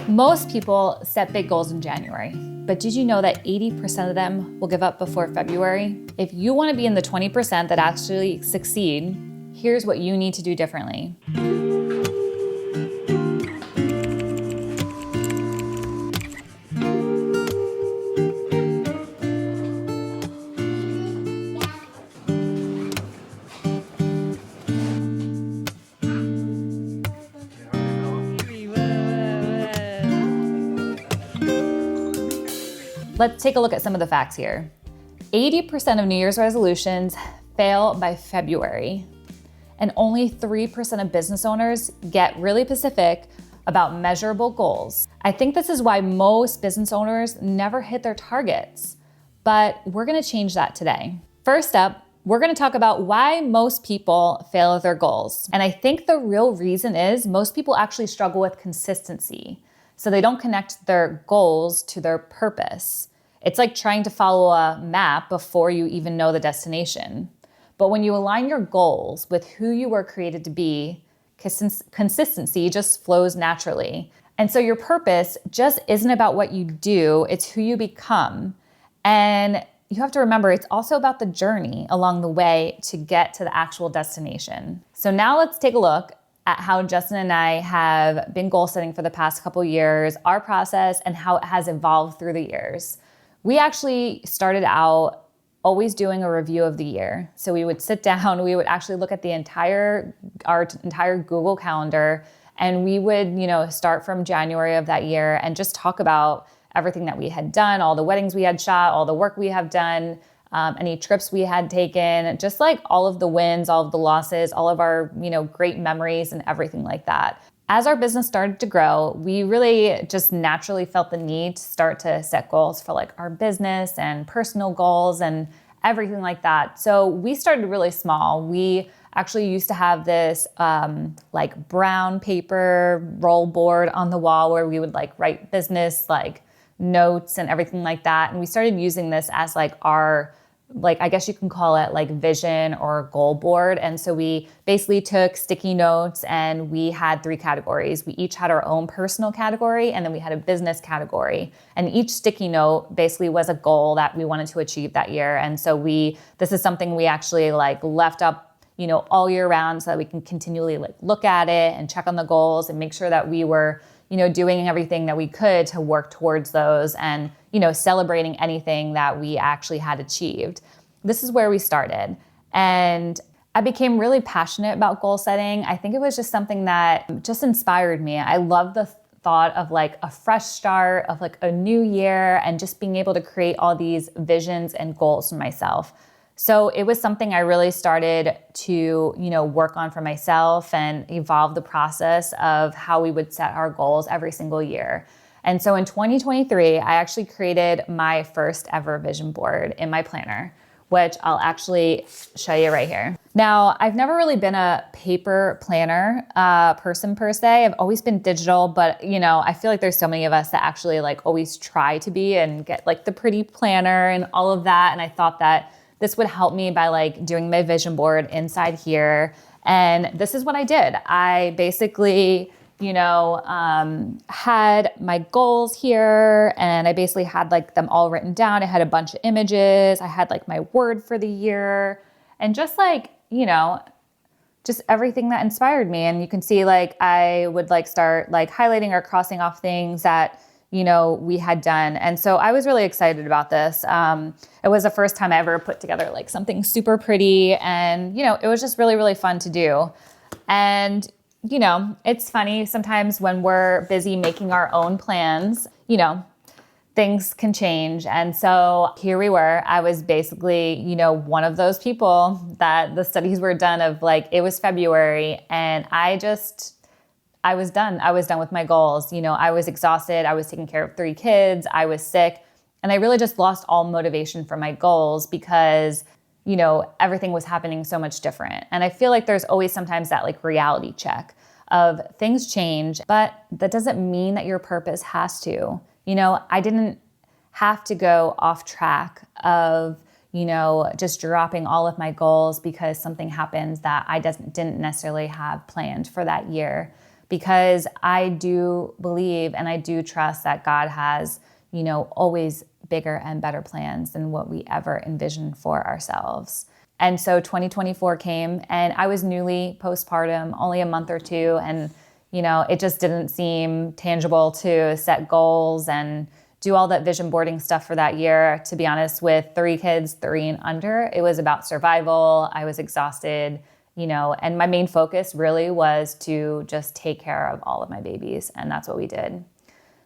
Most people set big goals in January, but did you know that 80% of them will give up before February? If you want to be in the 20% that actually succeed, here's what you need to do differently. Let's take a look at some of the facts here. 80% of New Year's resolutions fail by February, and only 3% of business owners get really specific about measurable goals. I think this is why most business owners never hit their targets, but we're gonna change that today. First up, we're gonna talk about why most people fail at their goals. And I think the real reason is most people actually struggle with consistency. So they don't connect their goals to their purpose. It's like trying to follow a map before you even know the destination. But when you align your goals with who you were created to be, consistency just flows naturally. And so your purpose just isn't about what you do, it's who you become. And you have to remember, it's also about the journey along the way to get to the actual destination. So now let's take a look at how Justin and I have been goal setting for the past couple years, our process, and how it has evolved through the years. We actually started out always doing a review of the year. So we would sit down, we would actually look at our entire Google Calendar, and we would, start from January of that year and just talk about everything that we had done, all the weddings we had shot, all the work we have done, any trips we had taken, just like all of the wins, all of the losses, all of our, great memories and everything like that. As our business started to grow, we really just naturally felt the need to start to set goals for like our business and personal goals and everything like that. So we started really small. We actually used to have this like brown paper roll board on the wall where we would like write business like notes and everything like that. And we started using this as like our, I guess you can call it like vision or goal board. And so we basically took sticky notes and we had 3 categories. We each had our own personal category and then we had a business category. And each sticky note basically was a goal that we wanted to achieve that year. And so this is something we actually like left up, all year round so that we can continually like look at it and check on the goals and make sure that we were, doing everything that we could to work towards those and, celebrating anything that we actually had achieved. This is where we started. And I became really passionate about goal setting. I think it was just something that just inspired me. I love the thought of like a fresh start, of like a new year, and just being able to create all these visions and goals for myself. So it was something I really started to, work on for myself and evolve the process of how we would set our goals every single year. And so in 2023, I actually created my first ever vision board in my planner, which I'll actually show you right here. Now, I've never really been a paper planner person per se. I've always been digital, but I feel like there's so many of us that actually like always try to be and get like the pretty planner and all of that. And I thought that this would help me by like doing my vision board inside here. And this is what I did. I basically, had my goals here and I basically had like them all written down. I had a bunch of images. I had like my word for the year and just like, just everything that inspired me. And you can see like I would like start like highlighting or crossing off things that we had done. And so I was really excited about this. It was the first time I ever put together like something super pretty and, it was just really, really fun to do. And, it's funny sometimes when we're busy making our own plans, things can change. And so here we were, I was basically, one of those people that the studies were done of like, it was February and I was done. I was done with my goals. I was exhausted. I was taking care of 3 kids. I was sick. And I really just lost all motivation for my goals because, everything was happening so much different. And I feel like there's always sometimes that like reality check of things change, but that doesn't mean that your purpose has to. I didn't have to go off track of, just dropping all of my goals because something happens that I didn't necessarily have planned for that year. because I do believe and I do trust that God has, always bigger and better plans than what we ever envisioned for ourselves. And so 2024 came and I was newly postpartum, only a month or two. And, it just didn't seem tangible to set goals and do all that vision boarding stuff for that year. To be honest, with 3 kids, 3 and under, it was about survival. I was exhausted, and my main focus really was to just take care of all of my babies. And that's what we did.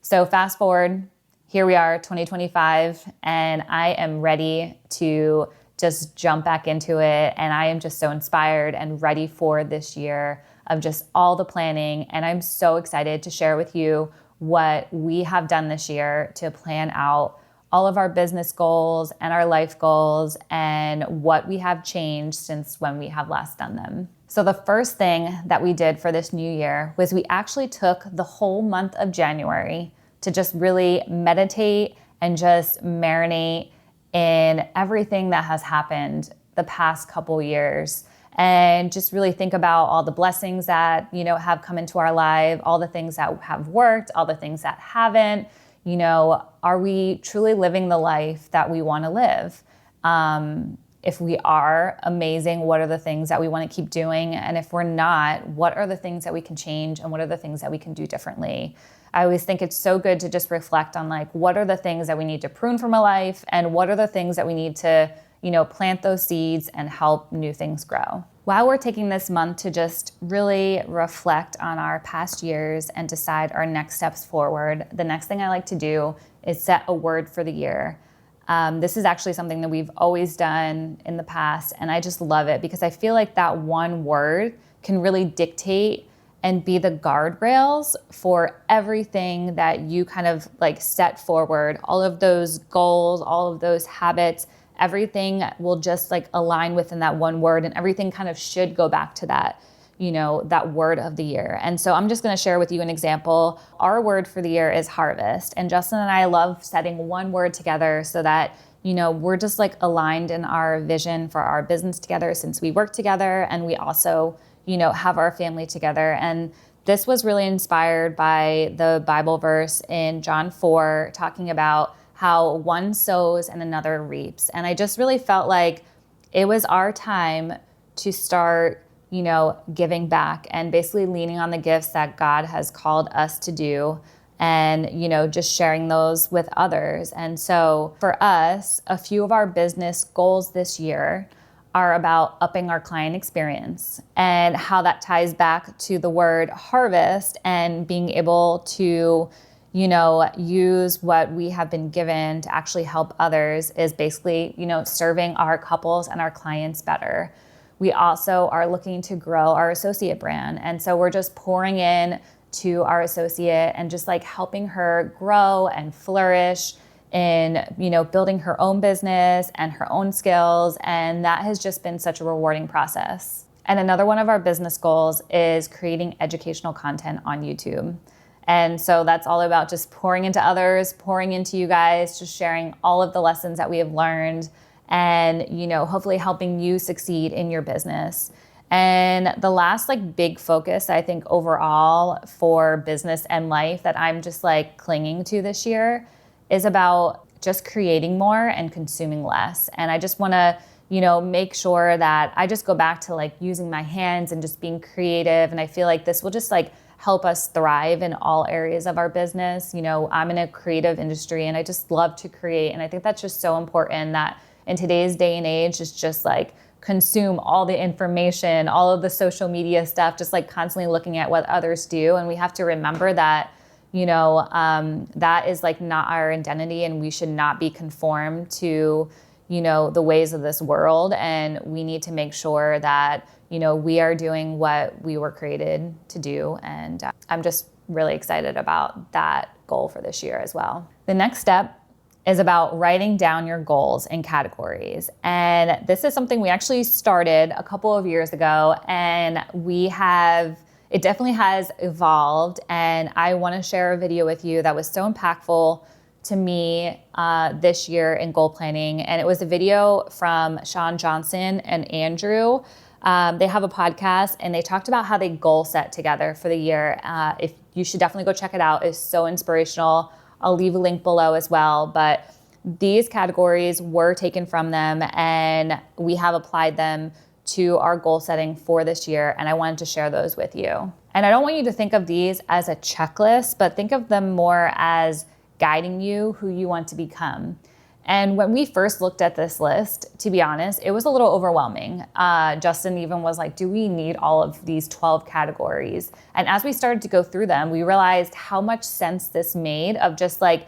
So fast forward, here we are, 2025, and I am ready to just jump back into it. And I am just so inspired and ready for this year of just all the planning. And I'm so excited to share with you what we have done this year to plan out all of our business goals and our life goals and what we have changed since when we have last done them. So the first thing that we did for this new year was we actually took the whole month of January to just really meditate and just marinate in everything that has happened the past couple years, and just really think about all the blessings that, have come into our life, all the things that have worked, all the things that haven't. Are we truly living the life that we want to live? If we are, amazing, what are the things that we want to keep doing? And if we're not, what are the things that we can change and what are the things that we can do differently? I always think it's so good to just reflect on what are the things that we need to prune from a life and what are the things that we need to, plant those seeds and help new things grow. While we're taking this month to just really reflect on our past years and decide our next steps forward, the next thing I like to do is set a word for the year. This is actually something that we've always done in the past, and I just love it because I feel like that one word can really dictate and be the guardrails for everything that you kind of set forward, all of those goals, all of those habits. Everything will just align within that one word, and everything kind of should go back to that, that word of the year. And so I'm just going to share with you an example. Our word for the year is harvest. And Justin and I love setting one word together so that, we're just aligned in our vision for our business together since we work together and we also, have our family together. And this was really inspired by the Bible verse in John 4 talking about how one sows and another reaps. And I just really felt like it was our time to start, giving back and basically leaning on the gifts that God has called us to do and, just sharing those with others. And so for us, a few of our business goals this year are about upping our client experience and how that ties back to the word harvest and being able to use what we have been given to actually help others is basically, serving our couples and our clients better. We also are looking to grow our associate brand. And so we're just pouring in to our associate and just helping her grow and flourish in, building her own business and her own skills. And that has just been such a rewarding process. And another one of our business goals is creating educational content on YouTube. And so that's all about just pouring into others, pouring into you guys, just sharing all of the lessons that we have learned and, hopefully helping you succeed in your business. And the last big focus, I think overall for business and life that I'm just clinging to this year is about just creating more and consuming less. And I just want to, make sure that I just go back to using my hands and just being creative. And I feel like this will just help us thrive in all areas of our business. I'm in a creative industry and I just love to create. And I think that's just so important that in today's day and age, it's just consume all the information, all of the social media stuff, just constantly looking at what others do. And we have to remember that, that is not our identity and we should not be conformed to, the ways of this world. And we need to make sure that, we are doing what we were created to do. And I'm just really excited about that goal for this year as well. The next step is about writing down your goals in categories. And this is something we actually started a couple of years ago, and it definitely has evolved. And I want to share a video with you that was so impactful to me this year in goal planning. And it was a video from Sean Johnson and Andrew. They have a podcast and they talked about how they goal set together for the year. If you should definitely go check it out. It's so inspirational. I'll leave a link below as well. But these categories were taken from them and we have applied them to our goal setting for this year. And I wanted to share those with you. And I don't want you to think of these as a checklist, but think of them more as guiding you who you want to become. And when we first looked at this list, to be honest, it was a little overwhelming. Justin even was like, do we need all of these 12 categories? And as we started to go through them, we realized how much sense this made of just like,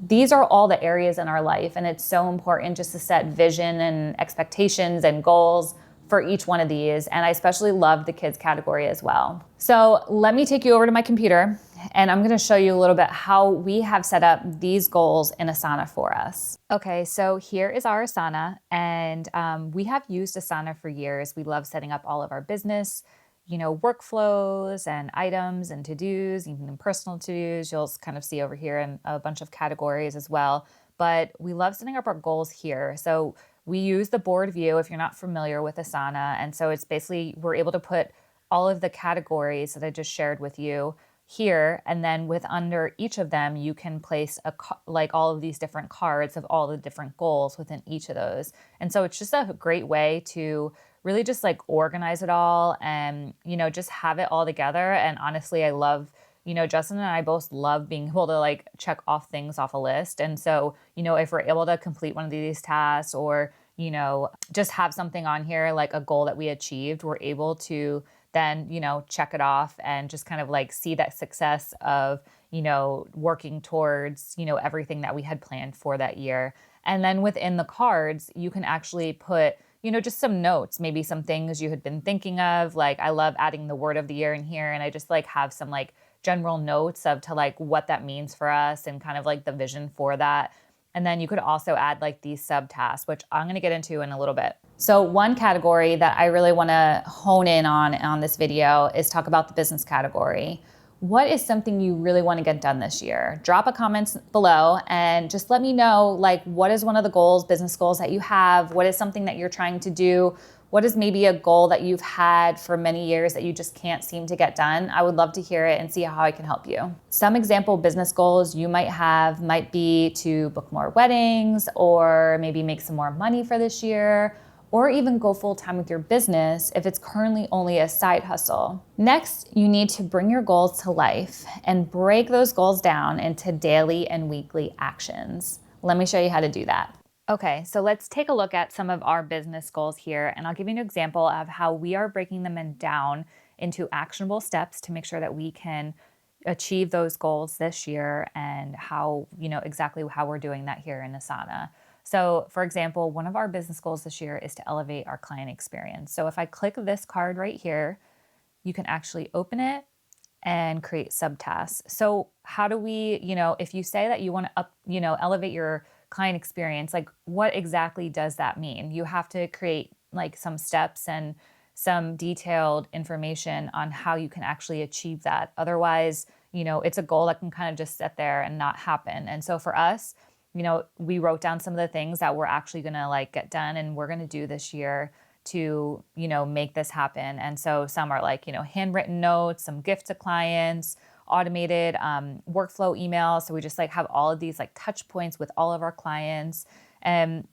these are all the areas in our life. And it's so important just to set vision and expectations and goals for each one of these. And I especially loved the kids category as well. So let me take you over to my computer and I'm gonna show you a little bit how we have set up these goals in Asana for us. Okay, so here is our Asana and we have used Asana for years. We love setting up all of our business, workflows and items and to-dos, even personal to-dos. You'll kind of see over here in a bunch of categories as well. But we love setting up our goals here. So we use the board view if you're not familiar with Asana. And so it's basically, we're able to put all of the categories that I just shared with you here. And then with under each of them, you can place like all of these different cards of all the different goals within each of those. And so it's just a great way to really just like organize it all and, just have it all together. And honestly, I love, Justin and I both love being able to like check off things off a list. And so, if we're able to complete one of these tasks or, just have something on here, like a goal that we achieved, we're able to then, check it off and just kind of like see that success of, working towards, everything that we had planned for that year. And then within the cards, you can actually put, just some notes, maybe some things you had been thinking of. Like I love adding the word of the year in here. And I just like have some like general notes of to like what that means for us and kind of like the vision for that. And then you could also add like these subtasks, which I'm going to get into in a little bit. So one category that I really want to hone in on this video is talk about the business category. What is something you really want to get done this year? Drop a comment below and just let me know, like, what is one of the goals, business goals that you have? What is something that you're trying to do? What is maybe a goal that you've had for many years that you just can't seem to get done? I would love to hear it and see how I can help you. Some example business goals you might have might be to book more weddings or maybe make some more money for this year, or even go full-time with your business if it's currently only a side hustle. Next, you need to bring your goals to life and break those goals down into daily and weekly actions. Let me show you how to do that. Okay, so let's take a look at some of our business goals here, and I'll give you an example of how we are breaking them down into actionable steps to make sure that we can achieve those goals this year and how, exactly how we're doing that here in Asana. So for example, one of our business goals this year is to elevate our client experience. So if I click this card right here, you can actually open it and create subtasks. So how do we, if you say that you want to elevate your client experience, like what exactly does that mean? You have to create like some steps and some detailed information on how you can actually achieve that. Otherwise, it's a goal that can kind of just sit there and not happen. And so for us, we wrote down some of the things that we're actually going to like get done and we're going to do this year to, make this happen. And so some are like, handwritten notes, some gifts to clients, automated workflow emails. So we just like have all of these like touch points with all of our clients and,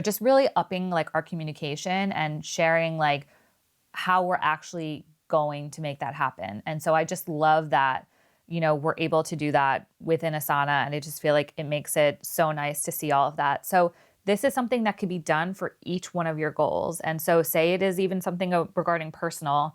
just really upping like our communication and sharing like how we're actually going to make that happen. And so I just love that, we're able to do that within Asana. And I just feel like it makes it so nice to see all of that. So this is something that could be done for each one of your goals. And so say it is even something regarding personal,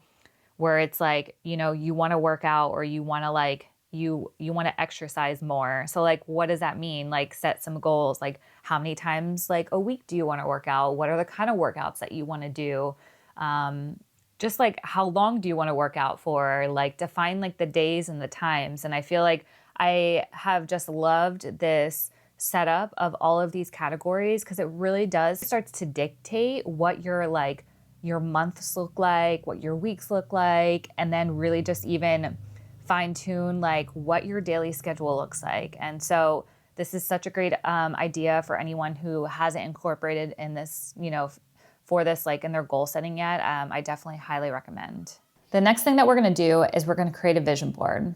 where it's like, you want to work out or you want to like, you want to exercise more. So like, what does that mean? Like set some goals, like how many times like a week do you want to work out? What are the kind of workouts that you want to do? Just like how long do you want to work out for? Like define like the days and the times. And I feel like I have just loved this setup of all of these categories because it really does starts to dictate what your months look like, what your weeks look like, and then really just even fine tune like what your daily schedule looks like. And so this is such a great idea for anyone who hasn't incorporated in this, for this like in their goal setting yet, I definitely highly recommend. The next thing that we're going to do is we're going to create a vision board.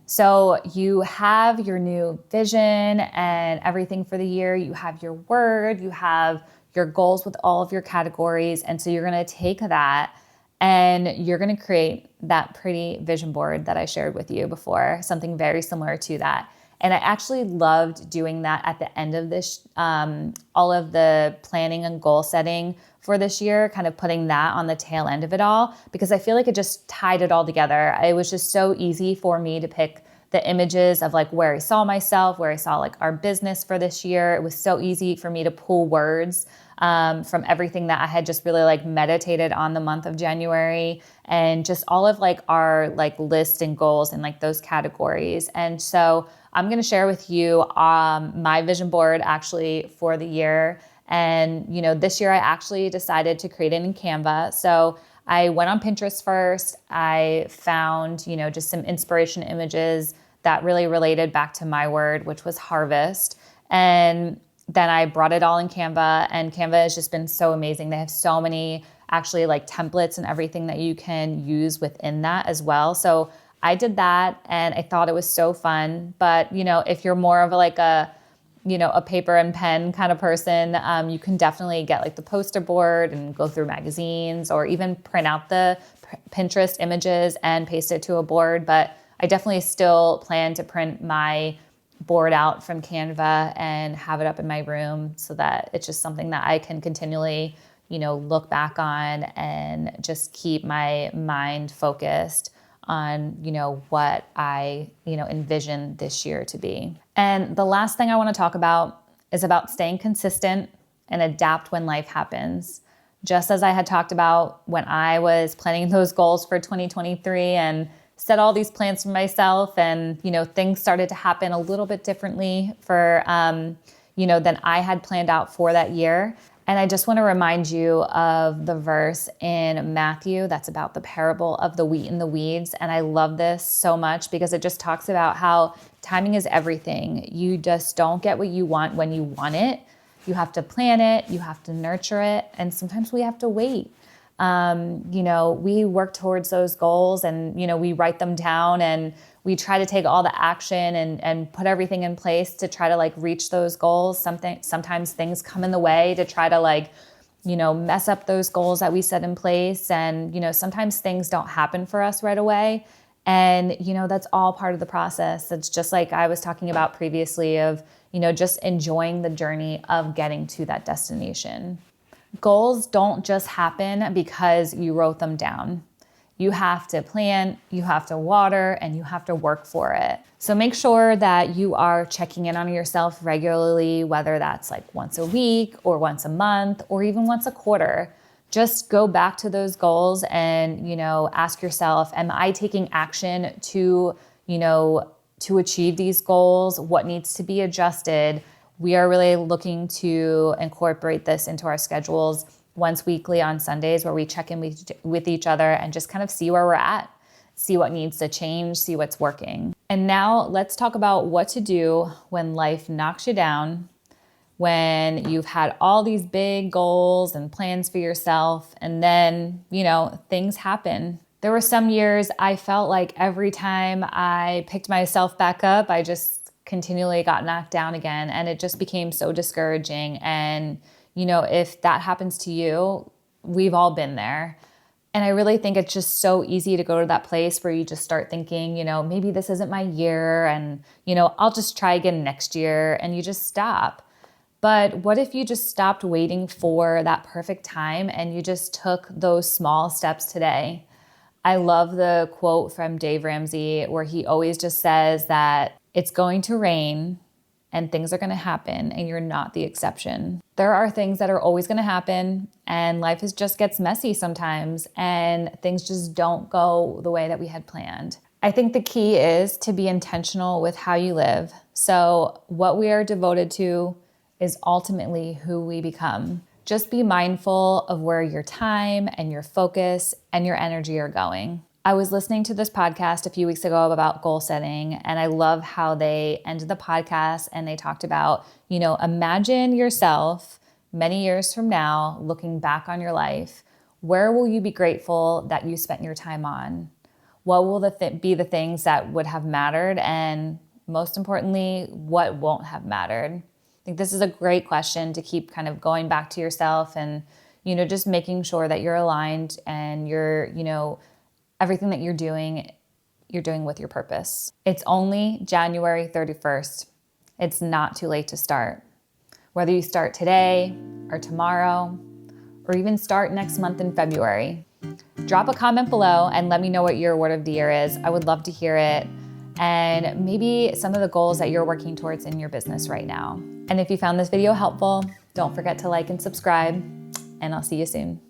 So you have your new vision and everything for the year. You have your word, you have your goals with all of your categories. And so you're going to take that and you're going to create that pretty vision board that I shared with you before, something very similar to that. And I actually loved doing that at the end of this, all of the planning and goal setting for this year, kind of putting that on the tail end of it all, because I feel like it just tied it all together. It was just so easy for me to pick the images of like where I saw myself, where I saw like our business for this year. It was so easy for me to pull words from everything that I had just really like meditated on the month of January, and just all of like our like lists and goals and like those categories. And so I'm going to share with you my vision board actually for the year. And, this year I actually decided to create it in Canva. So I went on Pinterest first. I found, just some inspiration images that really related back to my word, which was harvest. And then I brought it all in Canva, and Canva has just been so amazing. They have so many actually like templates and everything that you can use within that as well. So I did that and I thought it was so fun. But, if you're more of like a paper and pen kind of person, you can definitely get like the poster board and go through magazines, or even print out the Pinterest images and paste it to a board. But I definitely still plan to print my board out from Canva and have it up in my room so that it's just something that I can continually, look back on and just keep my mind focused on, what I, envision this year to be. And the last thing I want to talk about is about staying consistent and adapt when life happens. Just as I had talked about when I was planning those goals for 2023 and set all these plans for myself, and, things started to happen a little bit differently for, than I had planned out for that year. And I just want to remind you of the verse in Matthew that's about the parable of the wheat and the weeds. And I love this so much because it just talks about how timing is everything. You just don't get what you want when you want it. You have to plan it, you have to nurture it, and sometimes we have to wait. We work towards those goals, and, we write them down, and we try to take all the action and put everything in place to try to like reach those goals. Sometimes things come in the way to try to like, mess up those goals that we set in place. And, sometimes things don't happen for us right away. And, that's all part of the process. It's just like I was talking about previously of, just enjoying the journey of getting to that destination. Goals don't just happen because you wrote them down. You have to plan, you have to water, and you have to work for it. So make sure that you are checking in on yourself regularly, whether that's like once a week or once a month or even once a quarter. Just go back to those goals and, ask yourself, am I taking action to achieve these goals? What needs to be adjusted? We are really looking to incorporate this into our schedules once weekly on Sundays, where we check in with each other and just kind of see where we're at, see what needs to change, see what's working. And now let's talk about what to do when life knocks you down, when you've had all these big goals and plans for yourself, and then, things happen. There were some years I felt like every time I picked myself back up, I just continually got knocked down again, and it just became so discouraging. And if that happens to you, we've all been there. And I really think it's just so easy to go to that place where you just start thinking, maybe this isn't my year, and, I'll just try again next year, and you just stop. But what if you just stopped waiting for that perfect time and you just took those small steps today? I love the quote from Dave Ramsey where he always just says that it's going to rain and things are going to happen, and you're not the exception. There are things that are always going to happen, and life just gets messy sometimes, and things just don't go the way that we had planned. I think the key is to be intentional with how you live. So what we are devoted to is ultimately who we become. Just be mindful of where your time and your focus and your energy are going. I was listening to this podcast a few weeks ago about goal setting, and I love how they ended the podcast and they talked about, imagine yourself many years from now, looking back on your life, where will you be grateful that you spent your time on? What will be the things that would have mattered? And most importantly, what won't have mattered? I think this is a great question to keep kind of going back to yourself and, just making sure that you're aligned and you're, everything that you're doing with your purpose. It's only January 31st. It's not too late to start. Whether you start today or tomorrow, or even start next month in February, drop a comment below and let me know what your word of the year is. I would love to hear it. And maybe some of the goals that you're working towards in your business right now. And if you found this video helpful, don't forget to like and subscribe, and I'll see you soon.